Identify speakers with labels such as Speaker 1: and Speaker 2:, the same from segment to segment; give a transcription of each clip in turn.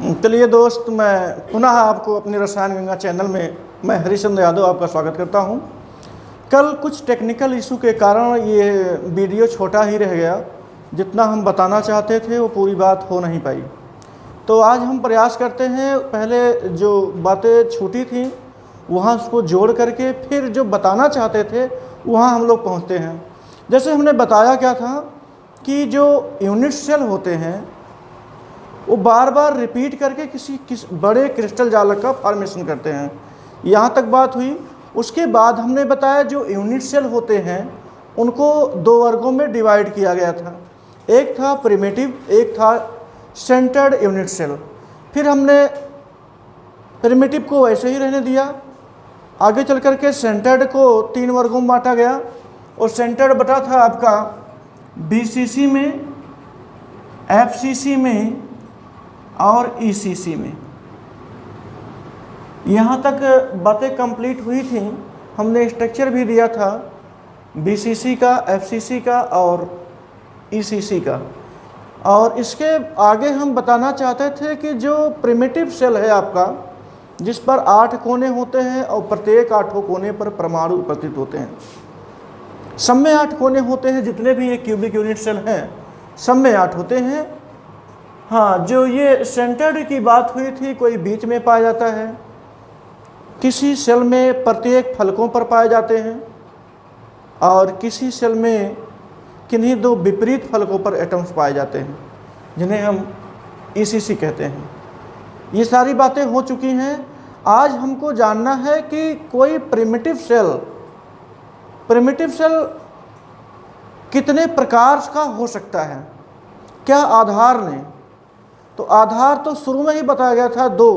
Speaker 1: चलिए दोस्त, मैं पुनः आपको अपने रसायन गंगा चैनल में मैं हरिश्चंद्र यादव आपका स्वागत करता हूं। कल कुछ टेक्निकल इशू के कारण ये वीडियो छोटा ही रह गया। जितना हम बताना चाहते थे वो पूरी बात हो नहीं पाई। तो आज हम प्रयास करते हैं, पहले जो बातें छूटी थी वहाँ उसको जोड़ करके फिर जो बताना चाहते थे वहाँ हम लोग पहुँचते हैं। जैसे हमने बताया क्या था कि जो यूनिट सेल होते हैं वो बार बार रिपीट करके किसी बड़े क्रिस्टल जालक का फॉर्मेशन करते हैं। यहाँ तक बात हुई। उसके बाद हमने बताया जो यूनिट सेल होते हैं उनको दो वर्गों में डिवाइड किया गया था। एक था प्रिमिटिव, एक था सेंटर्ड यूनिट सेल। फिर हमने प्रिमिटिव को वैसे ही रहने दिया। आगे चल कर के सेंटर्ड को 3 वर्गों में बांटा गया और सेंटर्ड बटा था आपका बीसीसी में, एफसीसी में और ईसीसी में। यहाँ तक बातें कंप्लीट हुई थी। हमने स्ट्रक्चर भी दिया था बीसीसी का, एफसीसी का और ईसीसी का। और इसके आगे हम बताना चाहते थे कि जो प्रिमिटिव सेल है आपका, जिस पर 8 कोने होते हैं और प्रत्येक 8 कोने पर परमाणु उपस्थित होते हैं। सब में 8 कोने होते हैं, जितने भी ये क्यूबिक यूनिट सेल हैं सब में 8 होते हैं। हाँ, जो ये सेंटर्ड की बात हुई थी, कोई बीच में पाया जाता है, किसी सेल में प्रत्येक फलकों पर पाए जाते हैं और किसी सेल में किन्हीं 2 विपरीत फलकों पर एटम्स पाए जाते हैं, जिन्हें हम ईसीसी कहते हैं। ये सारी बातें हो चुकी हैं। आज हमको जानना है कि कोई प्रिमिटिव सेल कितने प्रकार का हो सकता है, क्या आधार ने। तो आधार तो शुरू में ही बताया गया था 2।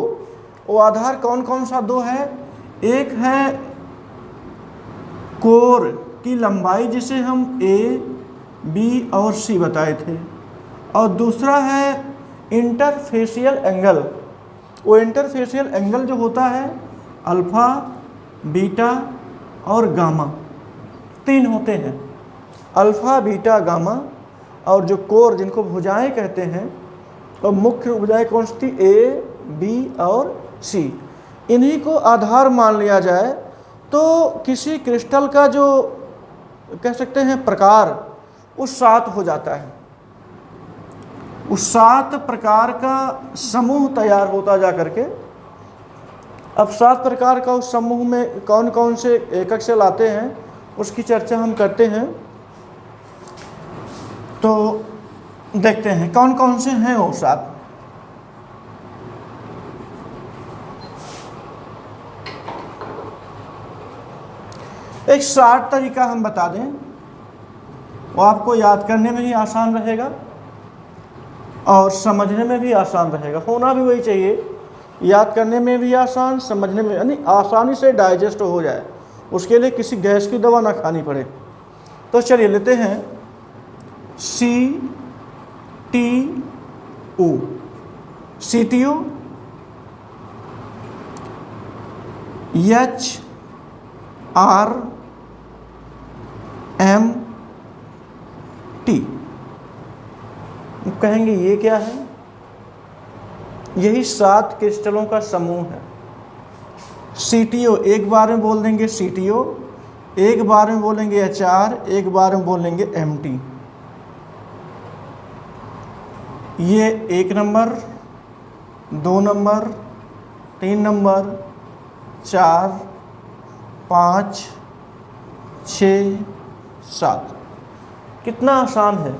Speaker 1: वो आधार कौन कौन सा 2 है? एक है कोर की लंबाई, जिसे हम A, B और C बताए थे, और दूसरा है इंटरफेशियल एंगल। वो इंटरफेशियल एंगल जो होता है अल्फ़ा, बीटा और गामा, 3 होते हैं, अल्फ़ा, बीटा, गामा। और जो कोर, जिनको भुजाएं कहते हैं, और मुख्य भुजाएं कौन सी थी? A, B और C। इन्हीं को आधार मान लिया जाए तो किसी क्रिस्टल का जो कह सकते हैं प्रकार, उस 7 हो जाता है। उस 7 प्रकार का समूह तैयार होता जा करके। अब 7 प्रकार का उस समूह में कौन कौन से एकक सेल आते हैं उसकी चर्चा हम करते हैं। तो देखते हैं कौन कौन से हैं वो 7। एक शॉर्ट तरीका हम बता दें, वो आपको याद करने में भी आसान रहेगा और समझने में भी आसान रहेगा। होना भी वही चाहिए, याद करने में भी आसान, समझने में, यानी आसानी से डाइजेस्ट हो जाए। उसके लिए किसी गैस की दवा ना खानी पड़े। तो चलिए लेते हैं CTO। CTO, HRMT। कहेंगे ये क्या है? यही 7 क्रिस्टलों का समूह है। CTO एक बार में बोल देंगे CTO, एक बार में बोलेंगे HR, एक बार में बोलेंगे MT। ये 1 नंबर, 2 नंबर, 3 नंबर, 4, 5, 6, 7। कितना आसान है।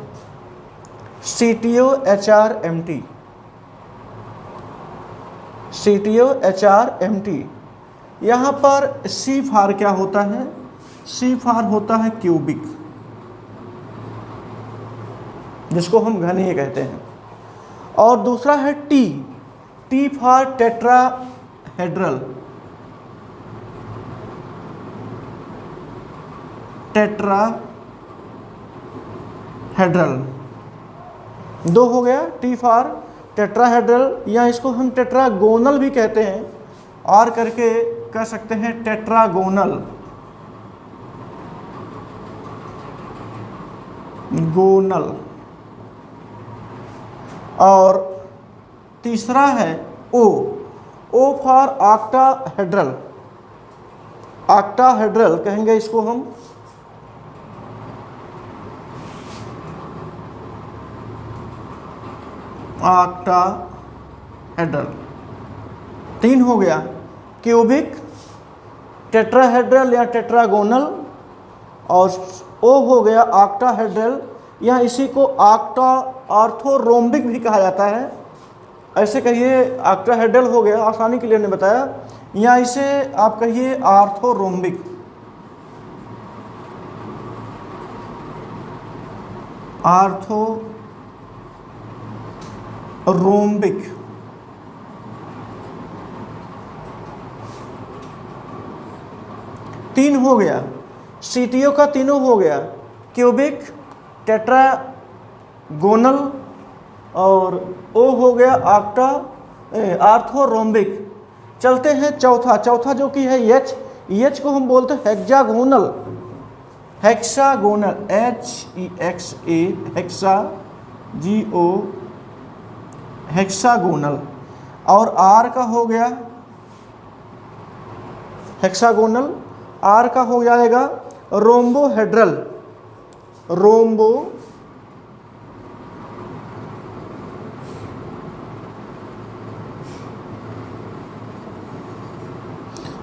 Speaker 1: CTO, HR, MT, CTO, HR, MT। यहाँ पर C फार क्या होता है? C फार होता है क्यूबिक, जिसको हम घनीय कहते हैं। और दूसरा है T फार टेट्राहेड्रल। टेट्राहेड्रल 2 हो गया। T फार टेट्राहेड्रल, या इसको हम टेट्रागोनल भी कहते हैं, और करके कह सकते हैं टेट्रागोनल। गोनल। और तीसरा है ओ, ओ फॉर ऑक्टाहेड्रल, ऑक्टाहेड्रल कहेंगे इसको हम। ऑक्टाहेड्रल 3 हो गया। क्यूबिक, टेट्राहेड्रल या टेट्रागोनल, और ओ हो गया ऑक्टाहेड्रल, या इसी को ऑक्टा ऑर्थोरोम्बिक भी कहा जाता है। ऐसे कहिए ऑक्टाहेड्रल हो गया, आसानी के लिए हमने बताया, या इसे आप कहिए ऑर्थोरोम्बिक। ऑर्थोरोम्बिक 3 हो गया। सीटीओ का तीनों हो गया, क्यूबिक, टेट्रागोनल और ओ हो गया ऑक्टा ऑर्थोरोम्बिक। चलते हैं चौथा जो कि है एच को हम बोलते हैं hexagonal, hexagonal HEXA, hexa GO, hexagonal. और आर का हो गया हेक्सागोनल, आर का हो जाएगा rhombohedral,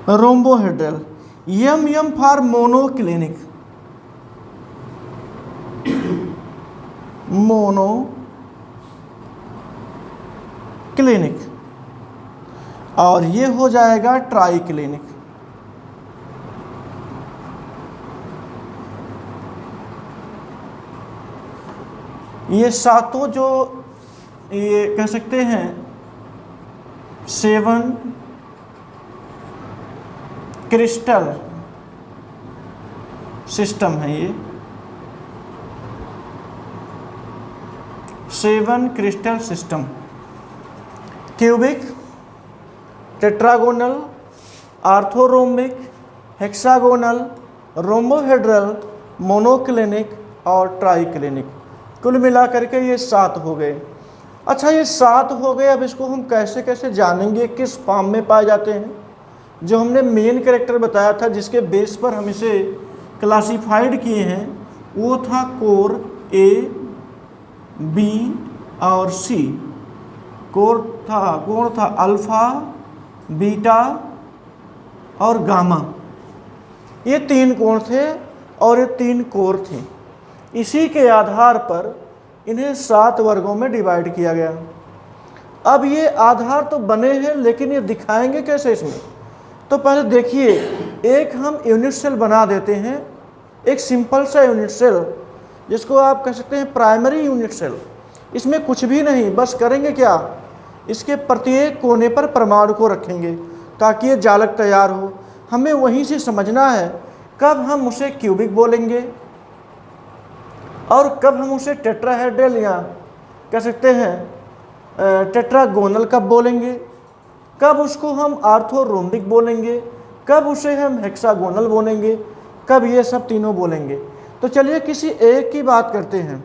Speaker 1: rhombohedral. Yama for monoclinic, monoclinic, और ये हो जाएगा ट्राइक्लिनिक। ये सातों जो ये कह सकते हैं 7 क्रिस्टल सिस्टम है, ये 7 crystal system, cubic, tetragonal, orthorhombic, hexagonal, rhombohedral, monoclinic और ट्राइक्लिनिक। कुल मिलाकर के ये 7 हो गए। अच्छा, ये 7 हो गए, अब इसको हम कैसे कैसे जानेंगे, किस फॉर्म में पाए जाते हैं। जो हमने मेन कैरेक्टर बताया था, जिसके बेस पर हम इसे क्लासिफाइड किए हैं, वो था कोर A, B और C। कोर था अल्फा, बीटा और गामा। ये 3 कोण थे और ये 3 कोर थे। इसी के आधार पर इन्हें 7 वर्गों में डिवाइड किया गया। अब ये आधार तो बने हैं, लेकिन ये दिखाएंगे कैसे इसमें। तो पहले देखिए, एक हम यूनिट सेल बना देते हैं, एक सिंपल सा यूनिट सेल, जिसको आप कह सकते हैं प्राइमरी यूनिट सेल। इसमें कुछ भी नहीं, बस करेंगे क्या, इसके प्रत्येक कोने पर परमाणु को रखेंगे ताकि ये जालक तैयार हो। हमें वहीं से समझना है कब हम उसे क्यूबिक बोलेंगे और कब हम उसे टेट्राहेड्रल या कह सकते हैं टेट्रागोनल कब बोलेंगे, कब उसको हम ऑर्थोरोम्बिक बोलेंगे, कब उसे हम हेक्सागोनल बोलेंगे, कब ये सब तीनों बोलेंगे। तो चलिए किसी एक की बात करते हैं,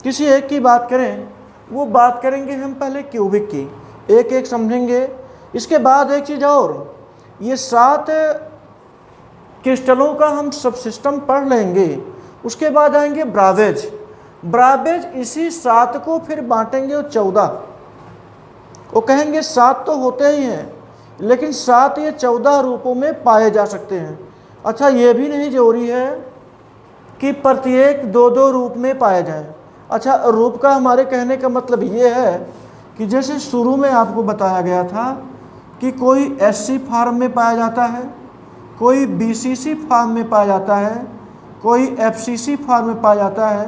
Speaker 1: किसी एक की बात करें। वो बात करेंगे हम पहले क्यूबिक की, एक एक समझेंगे। इसके बाद एक चीज़ और, ये 7 क्रिस्टलों का हम सब सिस्टम पढ़ लेंगे। उसके बाद आएंगे ब्रावेज। ब्रावेज इसी 7 को फिर बांटेंगे और 14। वो कहेंगे 7 तो होते ही हैं, लेकिन 7 ये 14 रूपों में पाए जा सकते हैं। अच्छा, ये भी नहीं जरूरी है कि प्रत्येक 2-2 रूप में पाए जाए। अच्छा, रूप का हमारे कहने का मतलब ये है कि जैसे शुरू में आपको बताया गया था कि कोई SC फॉर्म में पाया जाता है, कोई BCC फॉर्म में पाया जाता है, कोई FCC फॉर्म में पाया जाता है,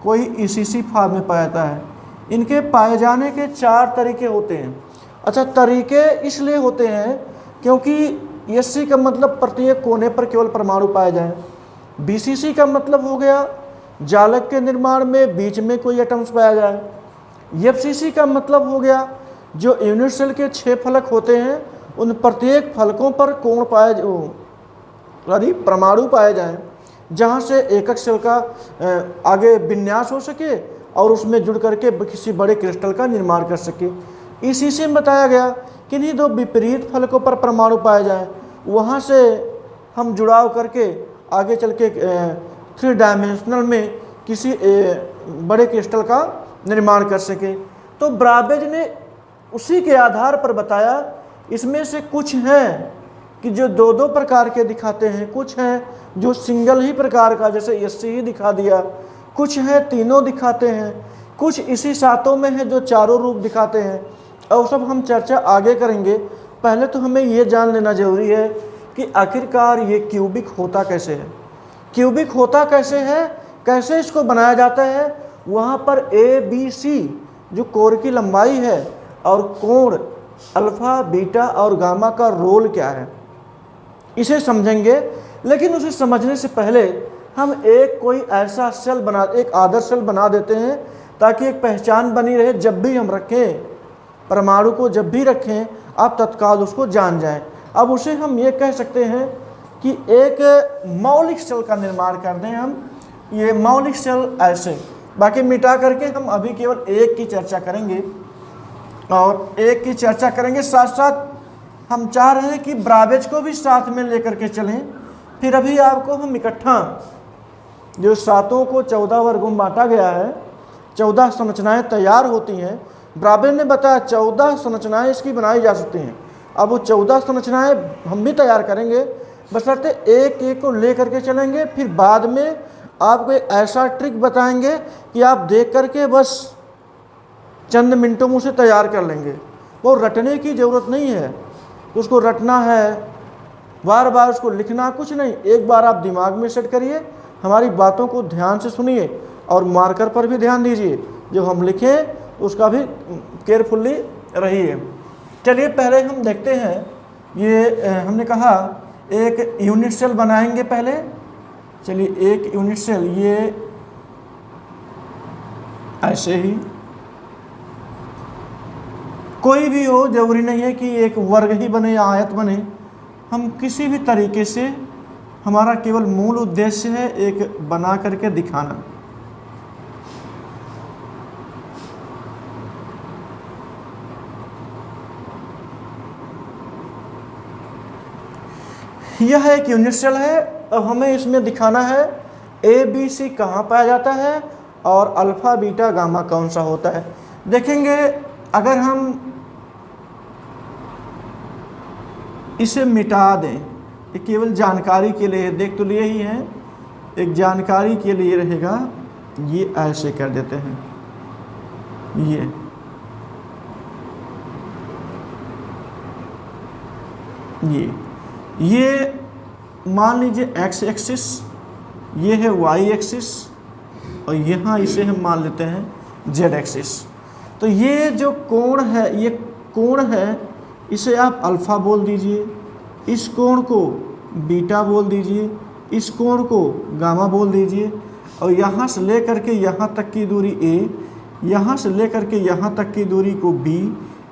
Speaker 1: कोई ECC फॉर्म में पाया जाता है। इनके पाए जाने के 4 तरीके होते हैं। अच्छा, तरीके इसलिए होते हैं क्योंकि SC का मतलब प्रत्येक कोने पर केवल परमाणु पाए जाएं। BCC का मतलब हो गया जालक के निर्माण में बीच में कोई एटम्स पाया जाए। FCC का मतलब हो गया जो यूनिट सेल के 6 फलक होते हैं, उन प्रत्येक फलकों पर कोण पाए परमाणु पाए जाएं, जहाँ से एकक सेल का आगे विन्यास हो सके और उसमें जुड़ करके किसी बड़े क्रिस्टल का निर्माण कर सके। इसी से बताया गया कि नहीं दो विपरीत फलकों पर परमाणु पाए जाए, वहाँ से हम जुड़ाव करके आगे चल के 3 डायमेंशनल में किसी बड़े क्रिस्टल का निर्माण कर सके। तो ब्राबेज ने उसी के आधार पर बताया इसमें से कुछ हैं कि जो 2-2 प्रकार के दिखाते हैं, कुछ हैं जो सिंगल ही प्रकार का जैसे एससी ही दिखा दिया, कुछ हैं तीनों दिखाते हैं, कुछ इसी सातों में है जो चारों रूप दिखाते हैं। और सब हम चर्चा आगे करेंगे। पहले तो हमें ये जान लेना जरूरी है कि आखिरकार ये क्यूबिक होता कैसे है, क्यूबिक होता कैसे है, कैसे इसको बनाया जाता है, वहाँ पर ABC जो कोर की लंबाई है और कोण अल्फा बीटा और गामा का रोल क्या है, इसे समझेंगे। लेकिन उसे समझने से पहले हम कोई ऐसा सेल बना, एक आदर्श सेल बना देते हैं ताकि एक पहचान बनी रहे। जब भी हम रखें परमाणु को, जब भी रखें आप तत्काल उसको जान जाएं। अब उसे हम ये कह सकते हैं कि एक मौलिक सेल का निर्माण कर दें हम। ये मौलिक सेल ऐसे, बाकी मिटा करके हम अभी केवल एक की चर्चा करेंगे और एक की चर्चा करेंगे। साथ साथ हम चाह रहे हैं कि ब्राबेज को भी साथ में लेकर के चलें। फिर अभी आपको हम इकट्ठा जो सातों को 14 वर्गों में बांटा गया है, 14 संरचनाएं तैयार होती हैं। ब्राबेज ने बताया 14 संरचनाएं इसकी बनाई जा सकती हैं। अब वो 14 संरचनाएं हम भी तैयार करेंगे, बशर्ते एक एक को ले करके चलेंगे। फिर बाद में आपको एक ऐसा ट्रिक बताएंगे कि आप देख करके बस चंद मिनटों में उसे तैयार कर लेंगे। वो रटने की ज़रूरत नहीं है, उसको रटना है, बार बार उसको लिखना कुछ नहीं। एक बार आप दिमाग में सेट करिए, हमारी बातों को ध्यान से सुनिए और मार्कर पर भी ध्यान दीजिए। जो हम लिखें उसका भी केयरफुली रहिए। चलिए पहले हम देखते हैं, ये हमने कहा एक यूनिट सेल बनाएंगे पहले। चलिए एक यूनिट सेल ये ऐसे ही कोई भी हो, जरूरी नहीं है कि एक वर्ग ही बने या आयत बने। हम किसी भी तरीके से, हमारा केवल मूल उद्देश्य है एक बना करके दिखाना। यह एक यूनिट सेल है। अब हमें इसमें दिखाना है ABC कहाँ पाया जाता है और अल्फ़ा बीटा गामा कौन सा होता है। देखेंगे अगर हम इसे मिटा दें, ये केवल जानकारी के लिए, देख तो लिए ही हैं, एक जानकारी के लिए रहेगा। ये ऐसे कर देते हैं, ये मान लीजिए x एक्सिस, ये है y एक्सिस और यहाँ इसे हम मान लेते हैं z एक्सिस। तो ये जो कोण है, ये कोण है, इसे आप अल्फ़ा बोल दीजिए, इस कोण को बीटा बोल दीजिए, इस कोण को गामा बोल दीजिए। और यहाँ से ले करके यहाँ तक की दूरी a, यहाँ से ले करके यहाँ तक की दूरी को b,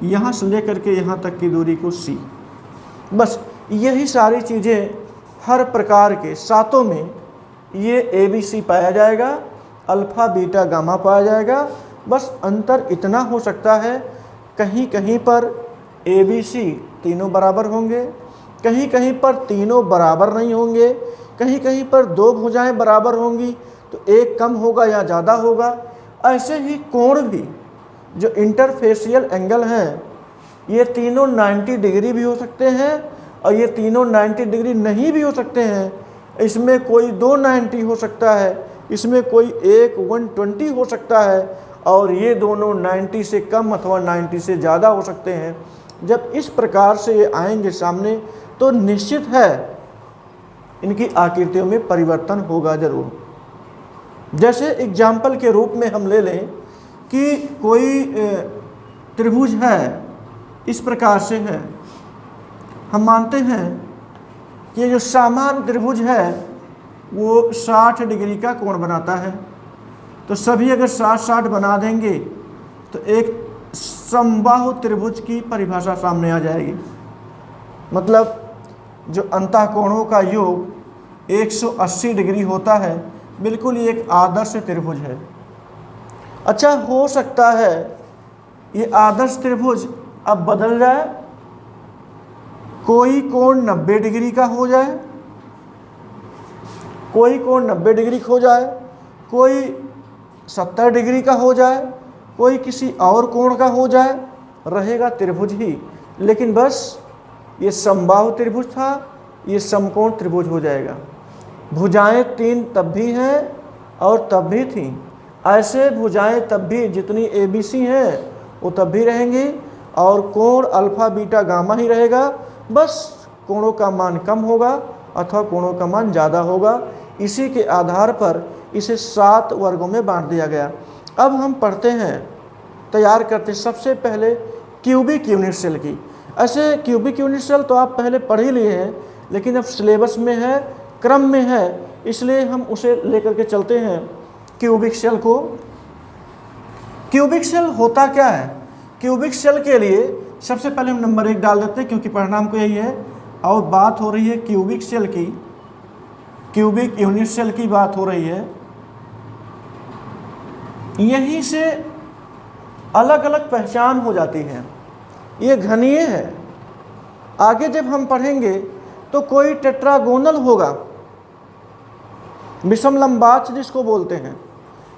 Speaker 1: यहाँ से ले करके यहाँ तक की दूरी को c। बस यही सारी चीज़ें हर प्रकार के सातों में ये ABC पाया जाएगा, अल्फ़ा बीटा गामा पाया जाएगा। बस अंतर इतना हो सकता है, कहीं कहीं पर ABC तीनों बराबर होंगे, कहीं कहीं पर तीनों बराबर नहीं होंगे, कहीं कहीं पर 2 भुजाएं बराबर होंगी तो एक कम होगा या ज़्यादा होगा। ऐसे ही कोण भी, जो इंटरफेशियल एंगल हैं, ये तीनों 90 डिग्री भी हो सकते हैं और ये तीनों 90 डिग्री नहीं भी हो सकते हैं। इसमें कोई 290 हो सकता है, इसमें कोई एक 120 हो सकता है और ये दोनों 90 से कम अथवा 90 से ज़्यादा हो सकते हैं। जब इस प्रकार से ये आएंगे सामने तो निश्चित है इनकी आकृतियों में परिवर्तन होगा ज़रूर। जैसे एग्जाम्पल के रूप में हम ले लें कि कोई त्रिभुज है, इस प्रकार से है। हम मानते हैं कि ये जो सामान्य त्रिभुज है वो 60 डिग्री का कोण बनाता है। तो सभी अगर 60-60 बना देंगे तो एक समबाहु त्रिभुज की परिभाषा सामने आ जाएगी। मतलब जो अंतःकोणों का योग 180 डिग्री होता है, बिल्कुल ये एक आदर्श त्रिभुज है। अच्छा, हो सकता है ये आदर्श त्रिभुज अब बदल जाए, कोई कोण 90 डिग्री का हो जाए, कोई कोण 90 डिग्री हो जाए, कोई 70 डिग्री का हो जाए, कोई किसी और कोण का हो जाए, रहेगा त्रिभुज ही। लेकिन बस ये समबाहु त्रिभुज था, ये समकोण त्रिभुज हो जाएगा। भुजाएं 3 तब भी हैं और तब भी थीं, ऐसे भुजाएं तब भी जितनी ABC हैं वो तब भी रहेंगी, और कोण अल्फा बीटा गामा ही रहेगा। बस कोणों का मान कम होगा अथवा कोणों का मान ज़्यादा होगा। इसी के आधार पर इसे 7 वर्गों में बांट दिया गया। अब हम पढ़ते हैं, तैयार करते सबसे पहले क्यूबिक यूनिट सेल की। ऐसे क्यूबिक यूनिट सेल तो आप पहले पढ़ ही लिए हैं, लेकिन अब सिलेबस में है, क्रम में है, इसलिए हम उसे लेकर के चलते हैं क्यूबिक सेल को। क्यूबिक सेल होता क्या है? क्यूबिक सेल के लिए सबसे पहले हम नंबर 1 डाल देते हैं, क्योंकि परिणाम को यही है। और बात हो रही है क्यूबिक सेल की, क्यूबिक यूनिट सेल की बात हो रही है। यहीं से अलग अलग पहचान हो जाती है। ये घनीय है। आगे जब हम पढ़ेंगे तो कोई टेट्रागोनल होगा, विषम लंबाक्ष जिसको बोलते हैं,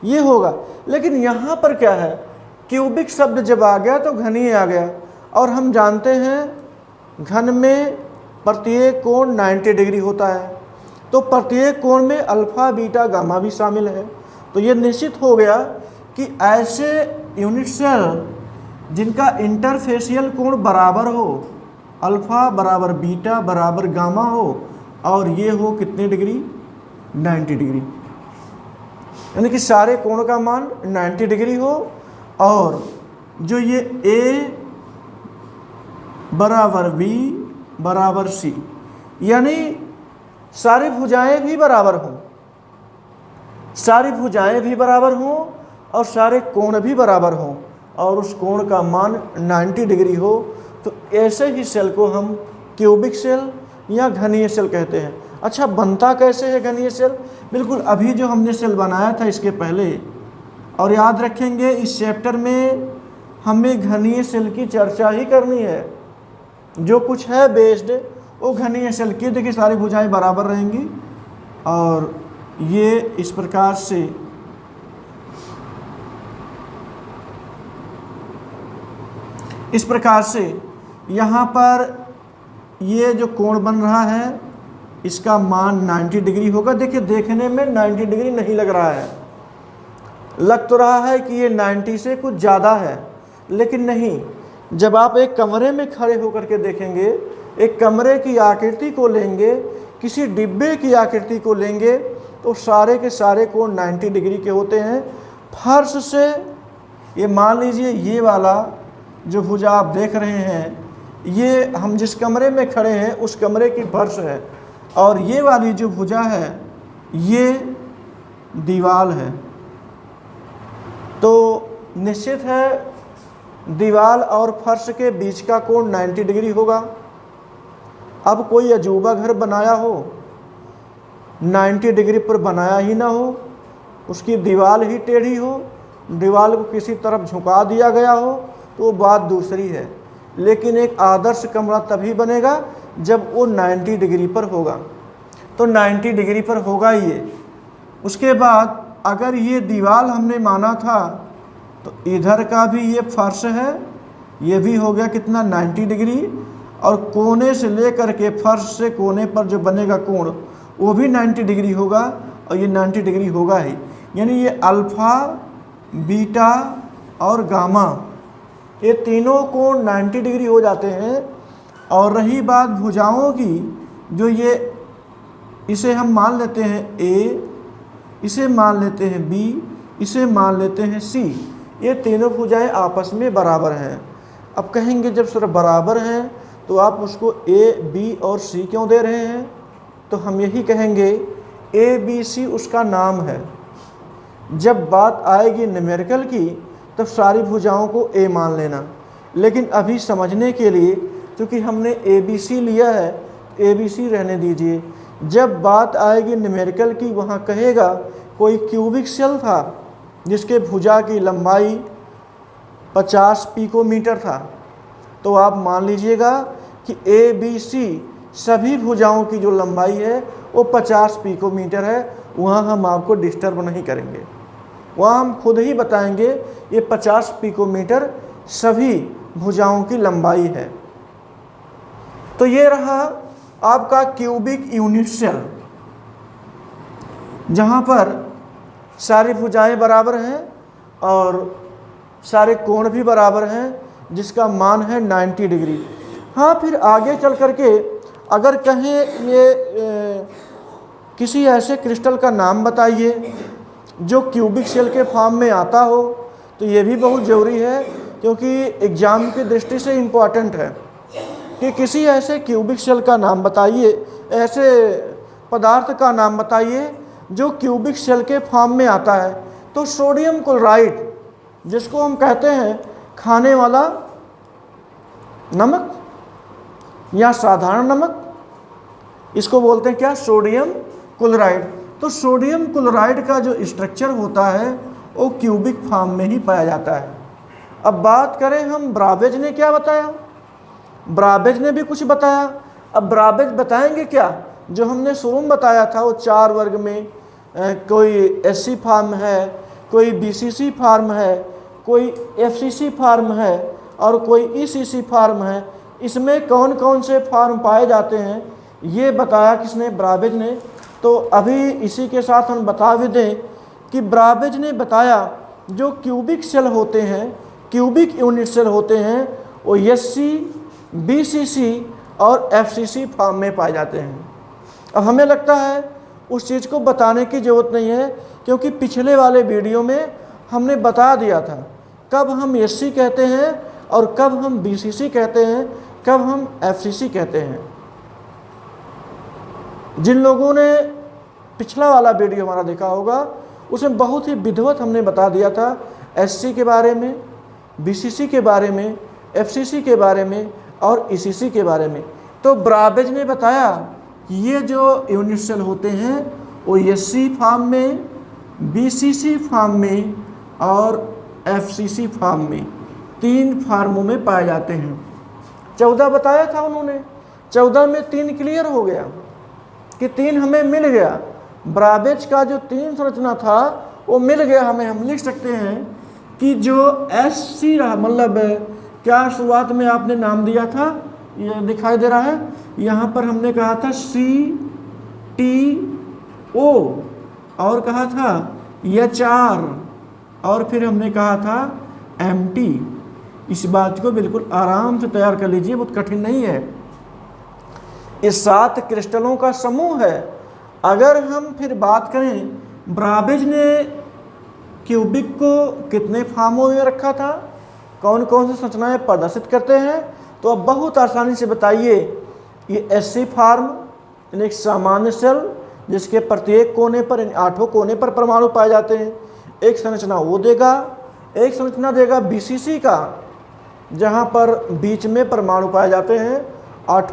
Speaker 1: ये होगा। लेकिन यहाँ पर क्या है, क्यूबिक शब्द जब आ गया तो घनीय आ गया, और हम जानते हैं घन में प्रत्येक कोण 90 डिग्री होता है, तो प्रत्येक कोण में अल्फा बीटा गामा भी शामिल है। तो ये निश्चित हो गया कि ऐसे यूनिट सेल जिनका इंटरफेसियल कोण बराबर हो, अल्फा बराबर बीटा बराबर गामा हो, और ये हो कितने डिग्री, 90 डिग्री, यानी कि सारे कोण का मान 90 डिग्री हो, और जो ये A बराबर B बराबर C, यानी सारी भुजाएं भी बराबर हों, सारी भुजाएं भी बराबर हों और सारे कोण भी बराबर हों, और उस कोण का मान 90 डिग्री हो। तो ऐसे ही सेल को हम क्यूबिक सेल या घनीय सेल कहते हैं। अच्छा, बनता कैसे है घनीय सेल? बिल्कुल अभी जो हमने सेल बनाया था इसके पहले, और याद रखेंगे इस चैप्टर में हमें घनीय सेल की चर्चा ही करनी है। जो कुछ है बेस्ड वो घनीय सेल की। देखिए सारी भुजाएं बराबर रहेंगी, और ये इस प्रकार से यहाँ पर ये जो कोण बन रहा है इसका मान 90 डिग्री होगा। देखिए देखने में 90 डिग्री नहीं लग रहा है, लग तो रहा है कि ये 90 से कुछ ज़्यादा है, लेकिन नहीं। जब आप एक कमरे में खड़े होकर के देखेंगे, एक कमरे की आकृति को लेंगे, किसी डिब्बे की आकृति को लेंगे, तो सारे के सारे कोण 90 डिग्री के होते हैं। फर्श से ये मान लीजिए ये वाला जो भुजा आप देख रहे हैं, ये हम जिस कमरे में खड़े हैं उस कमरे की फर्श है, और ये वाली जो भुजा है ये दीवार है। तो निश्चित है दीवार और फर्श के बीच का कोण 90 डिग्री होगा। अब कोई अजूबा घर बनाया हो, 90 डिग्री पर बनाया ही ना हो, उसकी दीवार ही टेढ़ी हो, दीवार को किसी तरफ झुका दिया गया हो, तो वो बात दूसरी है। लेकिन एक आदर्श कमरा तभी बनेगा जब वो 90 डिग्री पर होगा। तो 90 डिग्री पर होगा ये। उसके बाद अगर ये दीवार हमने माना था, तो इधर का भी ये फर्श है, ये भी हो गया कितना, 90 डिग्री, और कोने से लेकर के फर्श से कोने पर जो बनेगा कोण वो भी 90 डिग्री होगा, और ये 90 डिग्री होगा ही। यानी ये अल्फ़ा बीटा और गामा, ये तीनों कोण 90 डिग्री हो जाते हैं। और रही बात भुजाओं की, जो ये इसे हम मान लेते हैं A, इसे मान लेते हैं B, इसे मान लेते हैं C, ये तीनों भुजाएं आपस में बराबर हैं। अब कहेंगे जब सर बराबर हैं तो आप उसको A, B और C क्यों दे रहे हैं? तो हम यही कहेंगे A, B, C उसका नाम है। जब बात आएगी न्यूमेरिकल की तब सारी भुजाओं को A मान लेना, लेकिन अभी समझने के लिए क्योंकि हमने ABC लिया है, ABC रहने दीजिए। जब बात आएगी न्यूमेरिकल की, वहाँ कहेगा कोई क्यूबिक सेल था जिसके भुजा की लंबाई 50 पिकोमीटर था, तो आप मान लीजिएगा कि ABC सभी भुजाओं की जो लंबाई है वो 50 पिकोमीटर है। वहाँ हम आपको डिस्टर्ब नहीं करेंगे, वहाँ हम खुद ही बताएंगे ये 50 पिकोमीटर सभी भुजाओं की लंबाई है। तो ये रहा आपका क्यूबिक यूनिट सेल, जहाँ पर सारी भुजाएं बराबर हैं और सारे कोण भी बराबर हैं, जिसका मान है 90 डिग्री। हाँ, फिर आगे चल करके अगर कहें ये किसी ऐसे क्रिस्टल का नाम बताइए जो क्यूबिक सेल के फॉर्म में आता हो, तो ये भी बहुत ज़रूरी है, क्योंकि एग्ज़ाम की दृष्टि से इम्पॉर्टेंट है कि किसी ऐसे क्यूबिक सेल का नाम बताइए, ऐसे पदार्थ का नाम बताइए जो क्यूबिक सेल के फॉर्म में आता है। तो सोडियम क्लोराइड, जिसको हम कहते हैं खाने वाला नमक या साधारण नमक, इसको बोलते हैं क्या? Sodium chloride. तो सोडियम क्लोराइड का जो स्ट्रक्चर होता है वो क्यूबिक फॉर्म में ही पाया जाता है। अब बात करें हम, ब्राबेज ने क्या बताया? ब्राबेज ने भी कुछ बताया। अब ब्राबेज बताएंगे क्या? जो हमने शुरू में बताया था वो 4 वर्ग में, कोई SC फार्म है, कोई BCC फार्म है, कोई FCC फार्म है और कोई ECC फार्म है। इसमें कौन कौन से फार्म पाए जाते हैं ये बताया किसने? ब्राबेज ने। तो अभी इसी के साथ हम बता भी दें कि ब्राबेज ने बताया जो क्यूबिक सेल होते हैं, क्यूबिक यूनिट सेल होते हैं, वो SC, BCC और FCC फॉर्म में पाए जाते हैं। अब हमें लगता है उस चीज़ को बताने की ज़रूरत नहीं है, क्योंकि पिछले वाले वीडियो में हमने बता दिया था कब हम SC कहते हैं और कब हम BCC कहते हैं, कब हम FCC कहते हैं। जिन लोगों ने पिछला वाला वीडियो हमारा देखा होगा उसमें बहुत ही विधिवत हमने बता दिया था SC के बारे में, BCC के बारे में, FCC के बारे में और ECC के बारे में। तो ब्राबेज ने बताया ये जो यूनिट सेल होते हैं वो SC फॉर्म में, BCC फॉर्म में और FCC फॉर्म में, 3 फॉर्मों में पाए जाते हैं। 14 बताया था उन्होंने, 14 में 3 क्लियर हो गया कि 3 हमें मिल गया। ब्राबेज का जो 3 संरचना था वो मिल गया हमें। हम लिख सकते हैं कि जो SC रहा, मतलब क्या शुरुआत में आपने नाम दिया था, ये दिखाई दे रहा है, यहाँ पर हमने कहा था CTO और कहा था HR और फिर हमने कहा था MT। इस बात को बिल्कुल आराम से तैयार कर लीजिए, बहुत कठिन नहीं है। ये 7 क्रिस्टलों का समूह है। अगर हम फिर बात करें ब्राबेज ने क्यूबिक को कितने फॉर्मों में रखा था, कौन कौन सी संरचनाएं प्रदर्शित करते हैं, तो अब बहुत आसानी से बताइए। ये SC फार्म यानी एक सामान्य सेल जिसके प्रत्येक कोने पर, इन 8 कोने पर परमाणु पाए जाते हैं। एक संरचना वो देगा, एक संरचना देगा BCC का, जहाँ पर बीच में परमाणु पाए जाते हैं। 8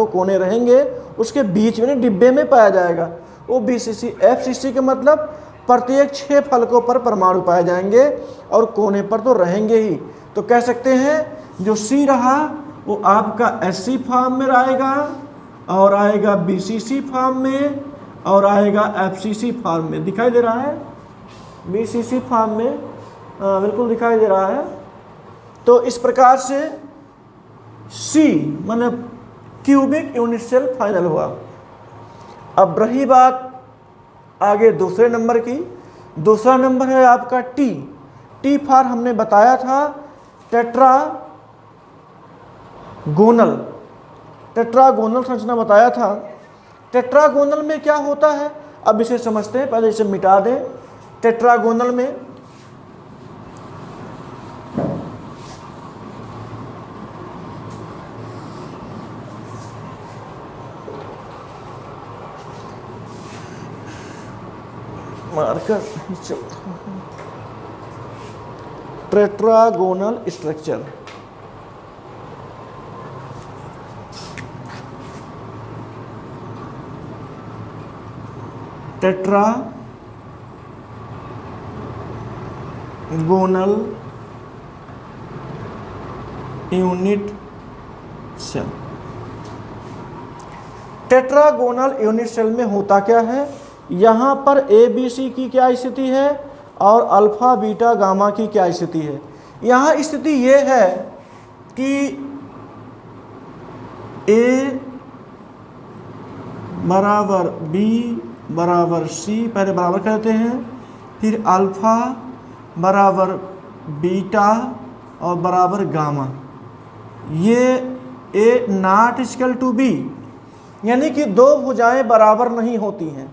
Speaker 1: कोने रहेंगे, उसके बीच में डिब्बे में पाया जाएगा वो BCC। FCC के मतलब प्रत्येक 6 फलकों पर परमाणु पाए जाएंगे और कोने पर तो रहेंगे ही। तो कह सकते हैं जो C रहा वो आपका SC फॉर्म में आएगा और आएगा BCC फॉर्म में और आएगा FCC फॉर्म में। दिखाई दे रहा है BCC फॉर्म में, बिल्कुल दिखाई दे रहा है। तो इस प्रकार से C मतलब क्यूबिक यूनिट सेल फाइनल हुआ। अब रही बात आगे दूसरे नंबर की। दूसरा नंबर है आपका T फॉर हमने बताया था टेट्रागोनल संरचना बताया था। टेट्रागोनल में क्या होता है अब इसे समझते हैं, पहले इसे मिटा दें। टेट्रागोनल में marker tetragonal structure, tetragonal unit cell. Tetragonal unit cell में होता क्या है, यहाँ पर ए बी सी की क्या स्थिति है और अल्फा बीटा गामा की क्या स्थिति है। यहाँ स्थिति ये है कि ए बराबर बी बराबर सी, पहले बराबर करते हैं, फिर अल्फा बराबर बीटा और बराबर गामा। ये ए नॉट इक्वल टू बी, यानी कि दो भुजाएं बराबर नहीं होती हैं,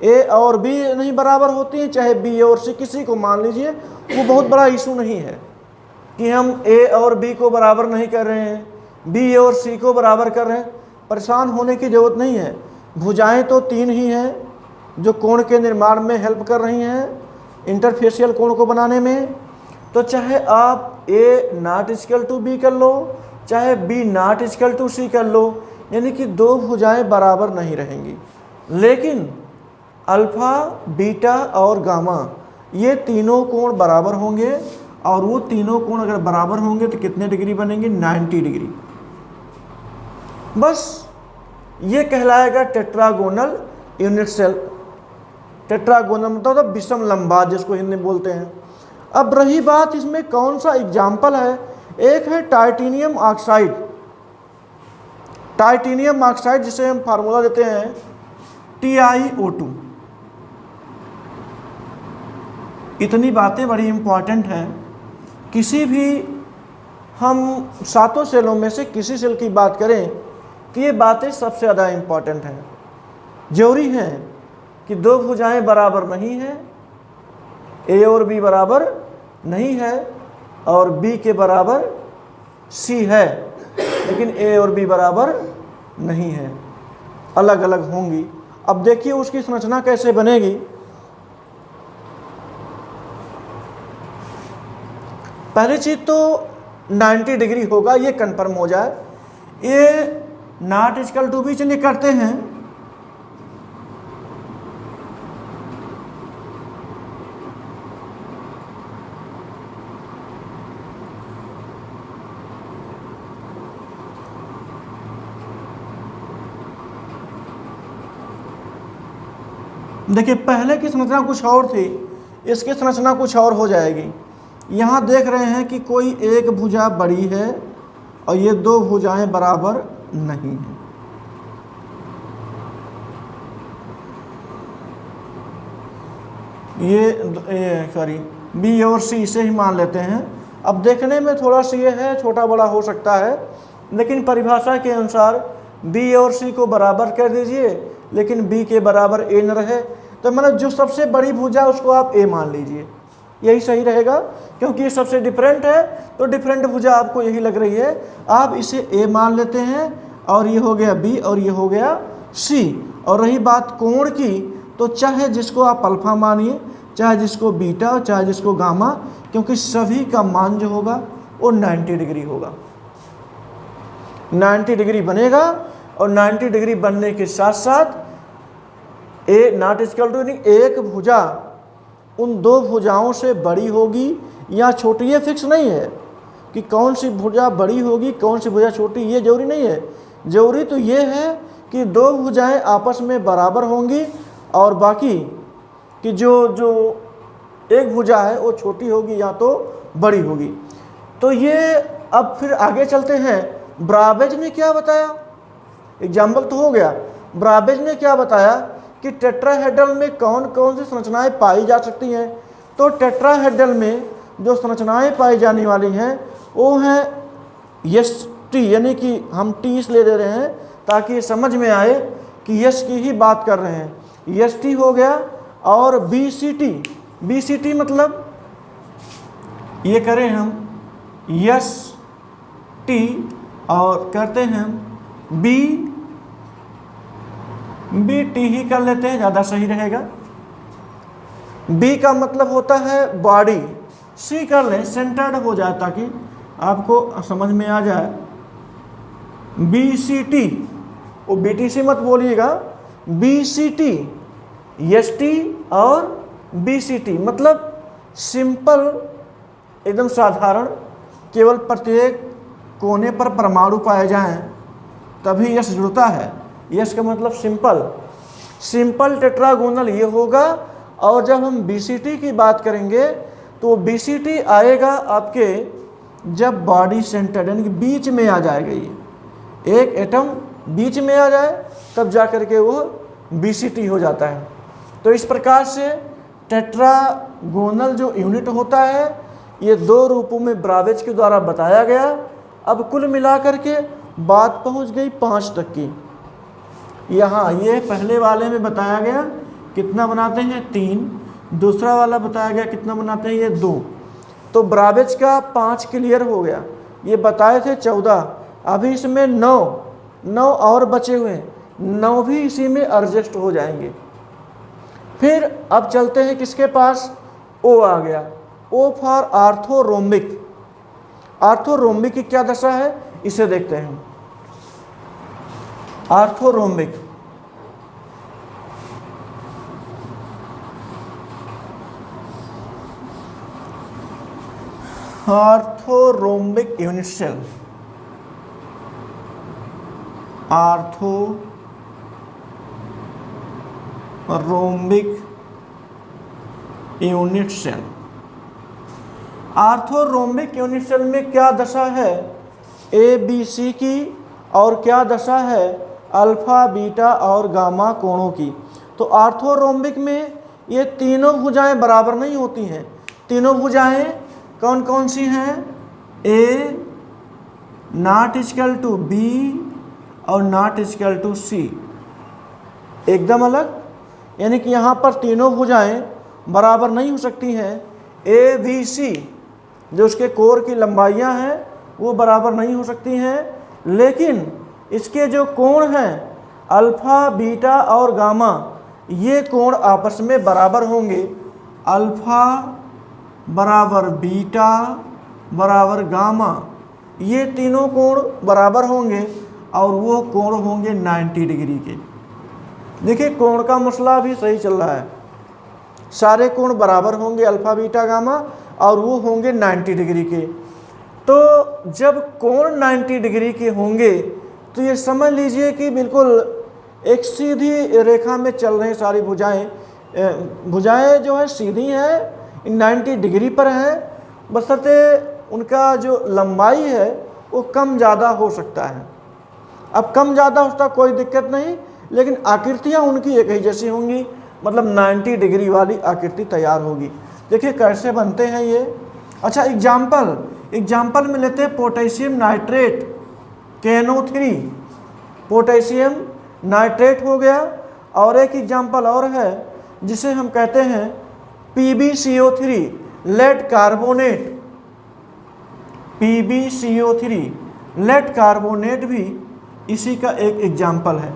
Speaker 1: ए और बी नहीं बराबर होती हैं, चाहे बी और सी किसी को मान लीजिए, वो बहुत बड़ा इशू नहीं है कि हम ए और बी को बराबर नहीं कर रहे हैं, बी और सी को बराबर कर रहे हैं। परेशान होने की ज़रूरत नहीं है। भुजाएं तो तीन ही हैं जो कोण के निर्माण में हेल्प कर रही हैं, इंटरफेशियल कोण को बनाने में। तो चाहे आप ए नॉट इक्वल टू बी कर लो, चाहे बी नॉट इक्वल टू सी कर लो, यानी कि दो भुजाएं बराबर नहीं रहेंगी। लेकिन अल्फा बीटा और गामा ये तीनों कोण बराबर होंगे, और वो तीनों कोण अगर बराबर होंगे तो कितने डिग्री बनेंगे, 90 डिग्री। बस ये कहलाएगा टेट्रागोनल यूनिट सेल। टेट्रागोनल मतलब विषम लंबा, जिसको हिंदी में बोलते हैं। अब रही बात इसमें कौन सा एग्जाम्पल है, एक है टाइटेनियम ऑक्साइड। टाइटेनियम ऑक्साइड जिसे हम फार्मूला देते हैं TiO2। इतनी बातें बड़ी इंपॉर्टेंट हैं। किसी भी हम सातों सेलों में से किसी सेल की बात करें कि ये बातें सबसे ज़्यादा इंपॉर्टेंट हैं, जरूरी हैं कि दो भुजाएं बराबर नहीं हैं, ए और बी बराबर नहीं है, और बी के बराबर सी है, लेकिन ए और बी बराबर नहीं है, अलग अलग होंगी। अब देखिए उसकी संरचना कैसे बनेगी। पहली चीज़ तो 90 डिग्री होगा, ये कन्फर्म हो जाए। ये नॉट इक्वल टू बी, चलिए करते हैं। देखिए पहले की संरचना कुछ और थी, इसकी संरचना कुछ और हो जाएगी। यहाँ देख रहे हैं कि कोई एक भुजा बड़ी है और ये दो भुजाएं बराबर नहीं हैं। ये सॉरी बी और सी इसे ही मान लेते हैं। अब देखने में थोड़ा सा ये है छोटा बड़ा हो सकता है, लेकिन परिभाषा के अनुसार बी और सी को बराबर कर दीजिए, लेकिन बी के बराबर ए न रहे, तो मतलब जो सबसे बड़ी भुजा उसको आप ए मान लीजिए, यही सही रहेगा। क्योंकि ये सबसे डिफरेंट है तो डिफरेंट भुजा आपको यही लग रही है, आप इसे ए मान लेते हैं, और ये हो गया बी और ये हो गया सी। और रही बात कोण की, तो चाहे जिसको आप अल्फा मानिए, चाहे जिसको बीटा, चाहे जिसको गामा, क्योंकि सभी का मान जो होगा वो 90 डिग्री होगा। 90 डिग्री बनेगा, और 90 डिग्री बनने के साथ साथ ए नॉट इक्वल टू, एक भुजा उन दो भुजाओं से बड़ी होगी या छोटी। ये फिक्स नहीं है कि कौन सी भुजा बड़ी होगी कौन सी भुजा छोटी, ये जरूरी नहीं है। जरूरी तो ये है कि दो भुजाएं आपस में बराबर होंगी, और बाकी कि जो एक भुजा है वो छोटी होगी या तो बड़ी होगी। तो ये अब फिर आगे चलते हैं। ब्राबेज ने क्या बताया, एग्जाम्पल तो हो गया। ब्राबेज ने क्या बताया कि टेट्राहेड्रल में कौन कौन सी संरचनाएं पाई जा सकती हैं। तो टेट्राहेड्रल में जो संरचनाएं पाई जाने वाली हैं वो हैं यस टी, यानी कि हम टी इसलिए दे रहे हैं ताकि ये समझ में आए कि यस की ही बात कर रहे हैं। यस टी हो गया, और B C T. B C T मतलब ये करें हम यस टी और करते हैं हम बी टी ही कर लेते हैं, ज़्यादा सही रहेगा। बी का मतलब होता है बॉडी, सी कर लें सेंटर्ड हो जाए ताकि आपको समझ में आ जाए। बी सी टी, वो बी टी सी मत बोलिएगा, B C T, S T और बी सी टी मतलब सिंपल, एकदम साधारण, केवल प्रत्येक कोने पर परमाणु पाए जाएं तभी यश जुड़ता है। यश का मतलब सिंपल टेट्रागोनल ये होगा। और जब हम BCT की बात करेंगे तो BCT आएगा आपके जब बॉडी सेंटर यानी कि बीच में आ जाएगा, ये एक एटम बीच में आ जाए तब जा कर के वो BCT हो जाता है। तो इस प्रकार से टेट्रागोनल जो यूनिट होता है ये 2 रूपों में ब्रावेज के द्वारा बताया गया। अब कुल मिलाकर के बात पहुंच गई 5 तक की। यहाँ ये पहले वाले में बताया गया कितना बनाते हैं 3, दूसरा वाला बताया गया कितना बनाते हैं ये 2। तो ब्रावेज का 5 क्लियर हो गया। ये बताए थे 14, अभी इसमें 9 और बचे हुए हैं, 9 भी इसी में एडजस्ट हो जाएंगे। फिर अब चलते हैं किसके पास, O आ गया। O for आर्थोरोम्बिक। आर्थोरोम्बिक की क्या दशा है इसे देखते हैं। Orthorhombic unit cell, orthorhombic unit cell. Orthorhombic unit cell में क्या दशा है, ABC की, और क्या दशा है अल्फा, बीटा और गामा कोणों की। तो आर्थोरोम्बिक में ये तीनों भुजाएं बराबर नहीं होती हैं। तीनों भुजाएं कौन कौन सी हैं, A not equal to B और नॉट इक्वल टू C, एकदम अलग। यानी कि यहाँ पर तीनों भुजाएं बराबर नहीं हो सकती हैं। ABC जो उसके कोर की लंबाइयाँ हैं वो बराबर नहीं हो सकती हैं, लेकिन इसके जो कोण हैं अल्फ़ा, बीटा और गामा, ये कोण आपस में बराबर होंगे। अल्फ़ा बराबर बीटा बराबर गामा, ये तीनों कोण बराबर होंगे और वो कोण होंगे 90 डिग्री के। देखिए कोण का मसला भी सही चल रहा है, सारे कोण बराबर होंगे अल्फ़ा, बीटा, गामा और वो होंगे 90 डिग्री के। तो जब कोण 90 डिग्री के होंगे तो ये समझ लीजिए कि बिल्कुल एक सीधी रेखा में चल रहे सारी भुजाएं। भुजाएं जो है सीधी हैं, 90 डिग्री पर हैं, बशर्ते उनका जो लंबाई है वो कम ज़्यादा हो सकता है। अब कम ज़्यादा होता कोई दिक्कत नहीं, लेकिन आकृतियाँ उनकी एक ही जैसी होंगी, मतलब 90 डिग्री वाली आकृति तैयार होगी। देखिए कैसे बनते हैं ये। अच्छा एग्जाम्पल में लेते हैं potassium nitrate, KNO3, potassium nitrate हो गया। और एक एग्जाम्पल और है जिसे हम कहते हैं PbCO3, lead carbonate. PbCO3 lead carbonate भी इसी का एक एग्जाम्पल है।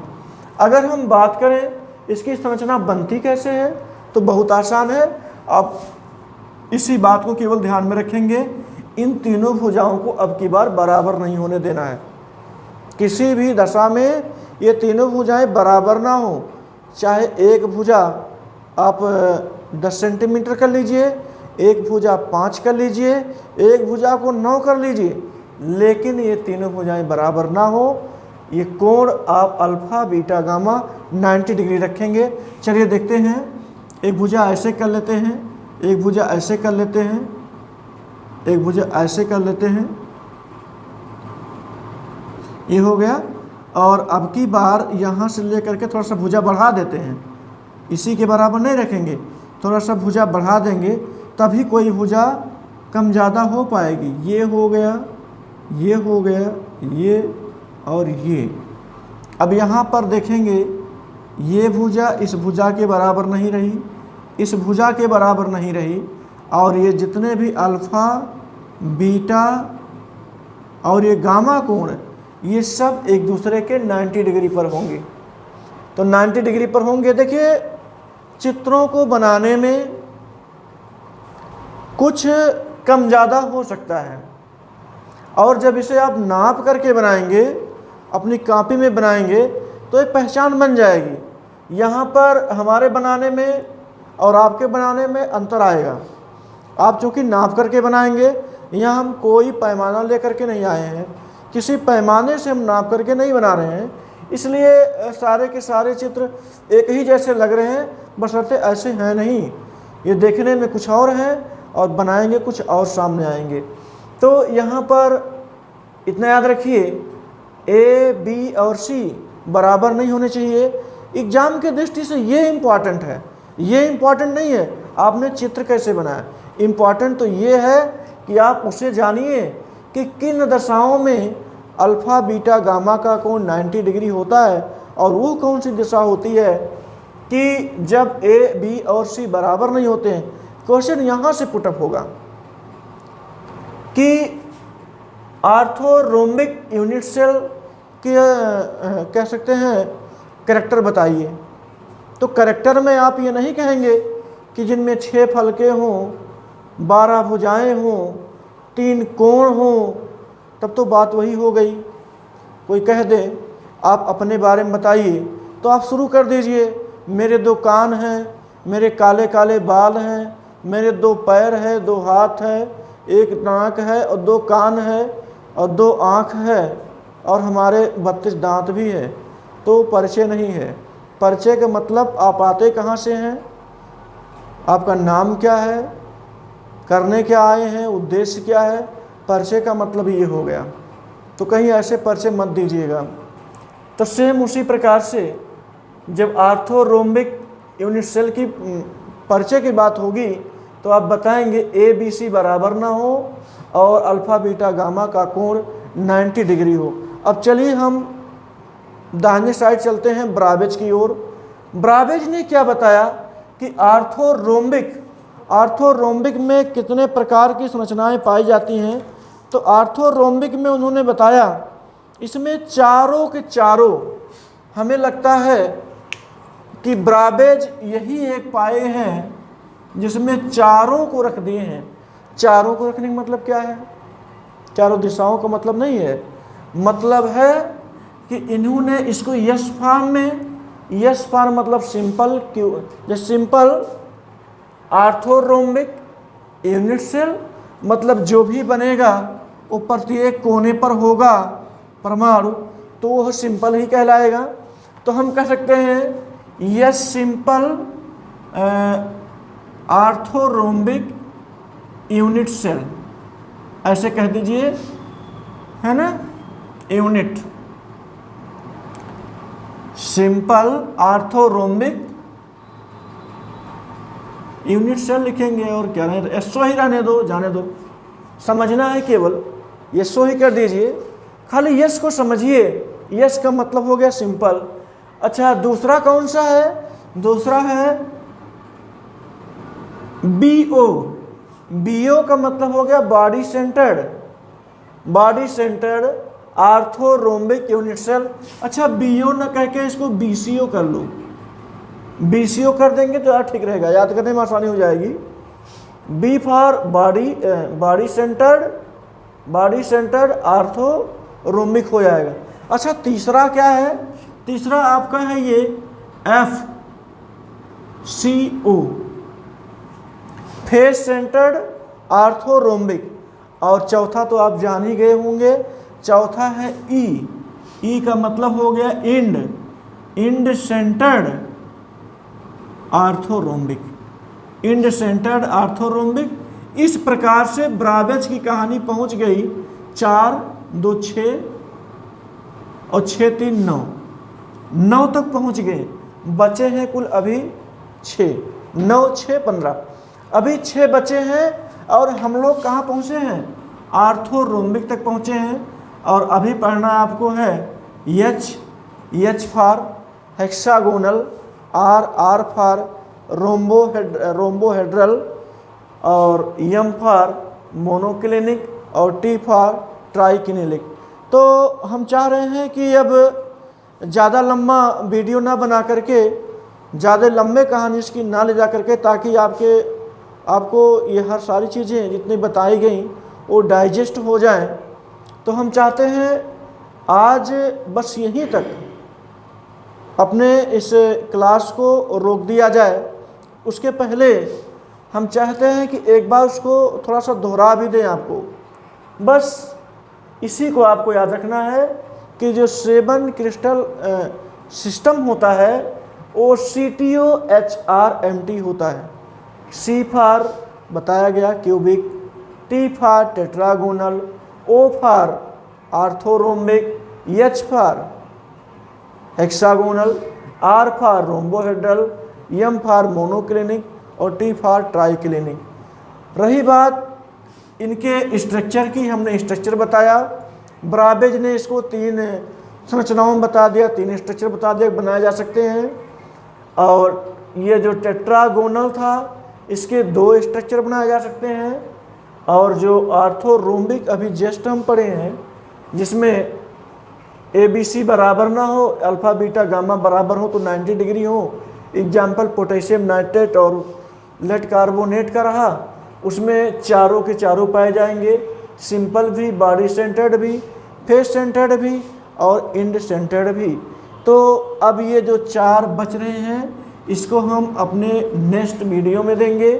Speaker 1: अगर हम बात करें इसकी संरचना बनती कैसे है तो बहुत आसान है। आप इसी बात को केवल ध्यान में रखेंगे, इन तीनों भुजाओं को अब की बार बराबर नहीं होने देना है। किसी भी दशा में ये तीनों भुजाएं बराबर ना हो। चाहे एक भुजा आप 10 सेंटीमीटर कर लीजिए, एक भुजा 5 कर लीजिए, एक भुजा को 9 कर लीजिए, लेकिन ये तीनों भुजाएं बराबर ना हो। ये कोण आप अल्फ़ा, बीटा, गामा 90 डिग्री रखेंगे। चलिए देखते हैं, एक भुजा ऐसे कर लेते हैं, एक भुजा ऐसे कर लेते हैं, एक भुजा ऐसे कर लेते हैं, ये हो गया। और अब की बार यहाँ से लेकर के थोड़ा सा भुजा बढ़ा देते हैं, इसी के बराबर नहीं रखेंगे, थोड़ा सा भुजा बढ़ा देंगे तभी कोई भुजा कम ज़्यादा हो पाएगी। ये हो गया, ये हो गया, ये और ये। अब यहाँ पर देखेंगे ये भुजा इस भुजा के बराबर नहीं रही, इस भुजा के बराबर नहीं रही, और ये जितने भी अल्फ़ा, बीटा और ये गामा कोण, ये सब एक दूसरे के 90 डिग्री पर होंगे। तो 90 डिग्री पर होंगे। देखिए चित्रों को बनाने में कुछ कम ज़्यादा हो सकता है, और जब इसे आप नाप करके बनाएंगे, अपनी कॉपी में बनाएंगे, तो एक पहचान बन जाएगी। यहाँ पर हमारे बनाने में और आपके बनाने में अंतर आएगा। आप चूँकि नाप करके बनाएंगे, यहाँ हम कोई पैमाना लेकर के नहीं आए हैं, किसी पैमाने से हम नाप करके नहीं बना रहे हैं, इसलिए सारे के सारे चित्र एक ही जैसे लग रहे हैं, बशर्ते ऐसे हैं नहीं। ये देखने में कुछ और है और बनाएंगे कुछ और सामने आएंगे। तो यहाँ पर इतना याद रखिए, ए, बी और सी बराबर नहीं होने चाहिए। एग्जाम के दृष्टि से ये इम्पॉर्टेंट है, ये इम्पॉर्टेंट नहीं है आपने चित्र कैसे बनाया। इम्पॉर्टेंट तो ये है कि आप उसे जानिए कि किन दशाओं में अल्फ़ा बीटा गामा का कोण 90 डिग्री होता है, और वो कौन सी दिशा होती है कि जब ए, बी और सी बराबर नहीं होते हैं। क्वेश्चन यहाँ से पुटअप होगा कि आर्थोरोम्बिक यूनिट सेल के कह सकते हैं कैरेक्टर बताइए। तो कैरेक्टर में आप ये नहीं कहेंगे कि जिनमें 6 फलके हों, 12 भुजाएं हों, 3 कोण हों, तब तो बात वही हो गई। कोई कह दे आप अपने बारे में बताइए, तो आप शुरू कर दीजिए, मेरे 2 कान हैं, मेरे काले काले बाल हैं, मेरे 2 पैर हैं, 2 हाथ हैं, 1 नाक है और 2 कान है और 2 आँख है और हमारे 32 दांत भी है। तो परिचय नहीं है। परिचय का मतलब आप आते कहाँ से हैं, आपका नाम क्या है, करने क्या आए हैं, उद्देश्य क्या है। परिचय का मतलब ये हो गया। तो कहीं ऐसे परिचय मत दीजिएगा। तो सेम उसी प्रकार से जब आर्थोरोम्बिक यूनिट सेल की परिचय की बात होगी तो आप बताएंगे ए, बी, सी बराबर ना हो और अल्फ़ा बीटा गामा का कोण 90 डिग्री हो। अब चलिए हम दाहिने साइड चलते हैं ब्राबेज की ओर। ब्राबेज ने क्या बताया कि आर्थोरोम्बिक में कितने प्रकार की संरचनाएं पाई जाती हैं। तो आर्थोरोम्बिक में उन्होंने बताया इसमें चारों के चारों, हमें लगता है कि ब्राबेज यही एक पाए हैं जिसमें चारों को रख दिए हैं। चारों को रखने का मतलब क्या है? चारों दिशाओं का मतलब नहीं है, मतलब है कि इन्होंने इसको यस फॉर्म में, यस फॉर्म मतलब सिंपल, क्यों जैसे सिंपल आर्थोरोम्बिक यूनिट सेल, मतलब जो भी बनेगा वो प्रत्येक कोने पर होगा परमाणु, तो वह सिंपल ही कहलाएगा। तो हम कह सकते हैं यस सिंपल आर्थोरोम्बिक यूनिट सेल, ऐसे कह दीजिए, है ना। यूनिट सिंपल आर्थोरोम्बिक यूनिट सेल लिखेंगे और क्या रहने दो, एसओ ही रहने दो, जाने दो, समझना है केवल एसओ ही कर दीजिए, खाली यस को समझिए। यस का मतलब हो गया सिंपल। अच्छा, दूसरा कौन सा है? दूसरा है बीओ। बीओ का मतलब हो गया body centred, body centred orthorhombic unit cell. अच्छा, बीओ न कह के इसको बीसीओ कर लो, बीसीओ कर देंगे तो यार ठीक रहेगा, याद करने में आसानी हो जाएगी। B for body, body centred orthorhombic हो जाएगा। अच्छा, तीसरा क्या है? तीसरा आपका है ये एफ सी ओ, फेस सेंटर्ड आर्थोरोम्बिक। और चौथा तो आप जान ही गए होंगे, चौथा है ई। ई का मतलब हो गया end, end centred orthorhombic, end centred orthorhombic. इस प्रकार से ब्राबेज की कहानी पहुंच गई 4, 2, 6 और 6, 3, 9 तक पहुंच गए। बचे हैं कुल अभी 6, 9, 6, 15, अभी 6 बचे हैं। और हम लोग कहाँ पहुँचे हैं? आर्थोरोम्बिक तक पहुँचे हैं। और अभी पढ़ना आपको है H for hexagonal, R for rhombohedral, और एम फॉर मोनोक्लिनिक, और टी फॉर ट्राइकिनेलिक। तो हम चाह रहे हैं कि अब ज़्यादा लंबा वीडियो ना बना करके, ज़्यादा लंबे कहानी इसकी ना ले जा करके, ताकि आपको ये हर सारी चीज़ें जितनी बताई गई वो डाइजेस्ट हो जाएं। तो हम चाहते हैं आज बस यहीं तक अपने इस क्लास को रोक दिया जाए। उसके पहले हम चाहते हैं कि एक बार उसको थोड़ा सा दोहरा भी दें आपको। बस इसी को आपको याद रखना है कि जो 7 क्रिस्टल सिस्टम होता है वो CTOHRMT होता है। C फॉर बताया गया cubic, T for tetragonal, O for orthorhombic, H for hexagonal, R for rhombohedral, M for monoclinic और T फॉर ट्राइक्लिनिक। रही बात इनके स्ट्रक्चर की, हमने स्ट्रक्चर बताया। ब्राबेज ने इसको 3 संरचनाओं में बता दिया, 3 स्ट्रक्चर बता दिया बनाए जा सकते हैं। और ये जो टेट्रागोनल था इसके 2 स्ट्रक्चर बनाए जा सकते हैं। और जो आर्थोरोम्बिक अभी जस्ट हम पढ़े हैं जिसमें ABC बराबर ना हो, अल्फ़ा बीटा गामा बराबर हो तो 90 डिग्री हो, एग्जाम्पल पोटेशियम नाइट्रेट और लेड कार्बोनेट का रहा, उसमें चारों के चारों पाए जाएंगे, सिंपल भी, बॉडी सेंटर्ड भी, फेस सेंटर्ड भी और इंड सेंटर्ड भी। तो अब ये जो 4 बच रहे हैं इसको हम अपने नेक्स्ट वीडियो में देंगे।